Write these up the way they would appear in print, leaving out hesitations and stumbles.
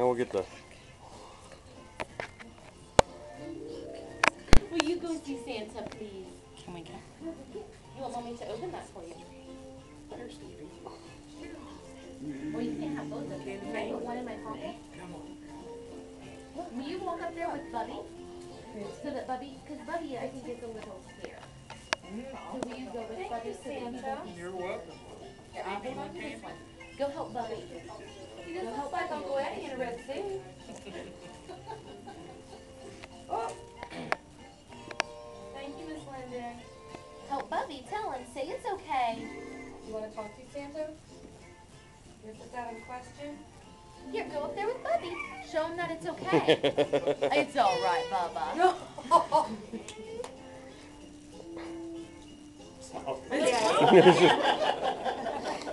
Now we'll get the... Will you go see Santa, please? Can we get? You want Mommy to open that for you? Here, Stevie. Well, you can't have both of them. Can I put one in my pocket? Come on. Will you walk up there with Bubby? So that Bubby, because Bubby, I think, is a little scared. So will you go with Bubby so that he won't be... You're welcome. Here, I'll hold on to this one. Go help Bubby. He doesn't look like Uncle Eddie in a red suit. Oh. Thank you, Miss Linda. Help Bubby. Tell him. Say it's okay. You want to talk to Santa? You put that in question? Here, go up there with Bubby. Show him that it's okay. It's all right, Bubba. No.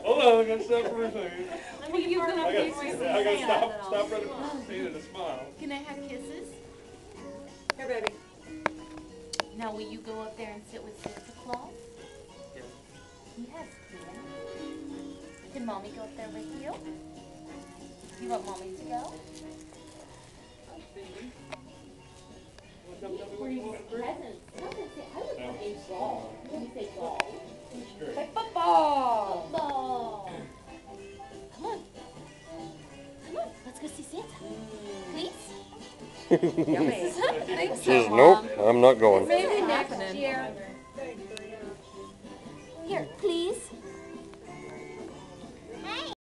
Hold on, I gotta stop for a second. Let me give them a I gotta stop right up Santa to smile. Can I have kisses? Here, baby. Now, will you go up there and sit with Santa Claus? Yeah. Yes, dear. Can Mommy go up there with you? You want Mommy to go? Bring presents. Something say, I would want a ball. Can you say ball? Say football. Ball. Come on. Come on. Let's go see Santa. Please? Yummy. Thanks, Says, nope, I'm not going. Maybe Next next year. Here, please.